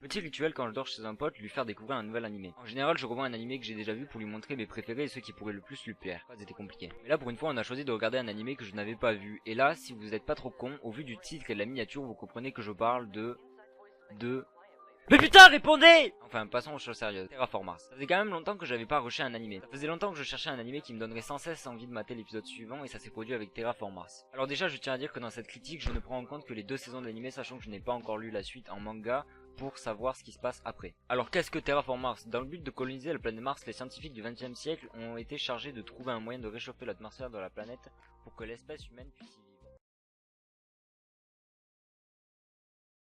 Petit rituel quand je dors chez un pote, lui faire découvrir un nouvel animé. En général, je revois un animé que j'ai déjà vu pour lui montrer mes préférés et ceux qui pourraient le plus lui plaire. C'était compliqué. Mais là, pour une fois, on a choisi de regarder un animé que je n'avais pas vu. Et là, si vous êtes pas trop con, au vu du titre et de la miniature, vous comprenez que je parle de... Mais putain, répondez! Enfin, passons aux choses sérieuses. Terraform Mars. Ça faisait quand même longtemps que j'avais pas rushé un animé. Ça faisait longtemps que je cherchais un animé qui me donnerait sans cesse envie de mater l'épisode suivant et ça s'est produit avec Terraform Mars. Alors déjà, je tiens à dire que dans cette critique, je ne prends en compte que les 2 saisons de l'animé, sachant que je n'ai pas encore lu la suite en manga pour savoir ce qui se passe après. Alors qu'est-ce que Terraform Mars? Dans le but de coloniser la planète Mars, les scientifiques du XXe siècle ont été chargés de trouver un moyen de réchauffer l'atmosphère de la planète pour que l'espèce humaine puisse y vivre.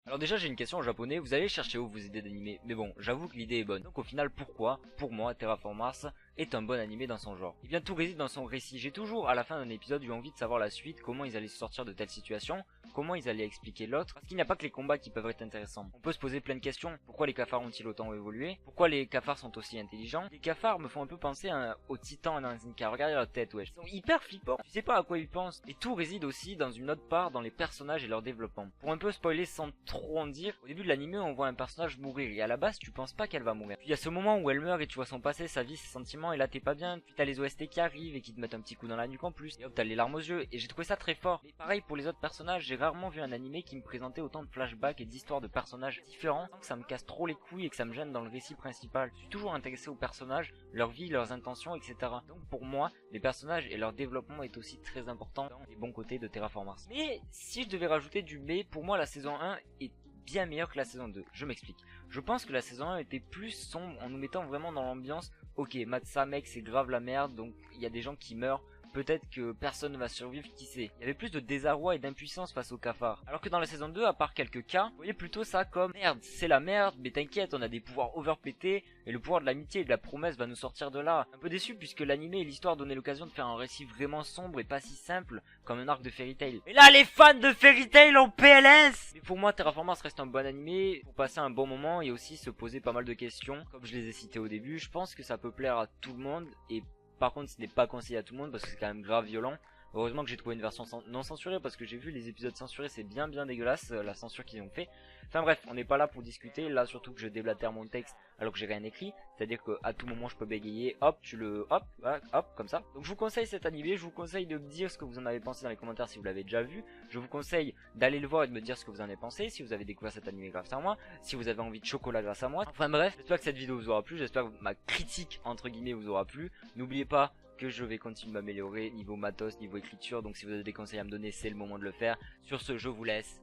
Alors déjà j'ai une question en japonais, vous allez chercher où vos idées d'animé, mais bon, j'avoue que l'idée est bonne. Donc au final pourquoi, pour moi, Terraform Mars est un bon animé dans son genre? Eh bien tout réside dans son récit, j'ai toujours à la fin d'un épisode eu envie de savoir la suite, comment ils allaient se sortir de telle situation, comment ils allaient expliquer l'autre, parce qu'il n'y a pas que les combats qui peuvent être intéressants. On peut se poser plein de questions, pourquoi les cafards ont-ils autant évolué? Pourquoi les cafards sont aussi intelligents? Les cafards me font un peu penser aux titans dans Zinka, regardez leur tête, wesh. Ils sont hyper flippants, tu sais pas à quoi ils pensent. Et tout réside aussi dans une autre part, dans les personnages et leur développement. Pour un peu spoiler sans trop en dire, au début de l'anime on voit un personnage mourir et à la base tu penses pas qu'elle va mourir. Puis il y a ce moment où elle meurt et tu vois son passé, sa vie, ses sentiments et là t'es pas bien. Puis t'as les OST qui arrivent et qui te mettent un petit coup dans la nuque en plus. Et hop t'as les larmes aux yeux et j'ai trouvé ça très fort. Mais pareil pour les autres personnages, j'ai rarement vu un animé qui me présentait autant de flashbacks et d'histoires de personnages différents sans que ça me casse trop les couilles et que ça me gêne dans le récit principal. Je suis toujours intéressé aux personnages, leur vie, leurs intentions, etc. Donc pour moi, les personnages et leur développement est aussi très important dans les bons côtés de Terraform Mars. Mais si je devais rajouter du mais, pour moi la saison 1 est bien meilleur que la saison 2, je m'explique. Je pense que la saison 1 était plus sombre en nous mettant vraiment dans l'ambiance. Ok, Matsa mec c'est grave la merde, donc il y a des gens qui meurent, peut-être que personne ne va survivre, qui sait. Il y avait plus de désarroi et d'impuissance face aux cafards. Alors que dans la saison 2, à part quelques cas, vous voyez plutôt ça comme merde, c'est la merde, mais t'inquiète, on a des pouvoirs overpétés, et le pouvoir de l'amitié et de la promesse va nous sortir de là. Un peu déçu puisque l'animé et l'histoire donnaient l'occasion de faire un récit vraiment sombre et pas si simple comme un arc de Fairy Tail. Et là les fans de Fairy Tail en PLS. Mais pour moi Terraform Mars reste un bon animé pour passer un bon moment et aussi se poser pas mal de questions. Comme je les ai citées au début, je pense que ça peut plaire à tout le monde et par contre ce n'est pas conseillé à tout le monde parce que c'est quand même grave violent. Heureusement que j'ai trouvé une version non censurée parce que j'ai vu les épisodes censurés, c'est bien dégueulasse la censure qu'ils ont fait. Enfin bref, on n'est pas là pour discuter, là surtout que je déblatère mon texte alors que j'ai rien écrit, c'est-à-dire qu'à tout moment je peux bégayer, hop, hop, comme ça. Donc je vous conseille cet animé, je vous conseille de me dire ce que vous en avez pensé dans les commentaires si vous l'avez déjà vu. Je vous conseille d'aller le voir et de me dire ce que vous en avez pensé, si vous avez découvert cet animé grâce à moi, si vous avez envie de chocolat grâce à moi. Enfin bref, j'espère que cette vidéo vous aura plu, j'espère que ma critique entre guillemets vous aura plu. N'oubliez pas que je vais continuer de m'améliorer niveau matos, niveau écriture, donc si vous avez des conseils à me donner, c'est le moment de le faire. Sur ce, je vous laisse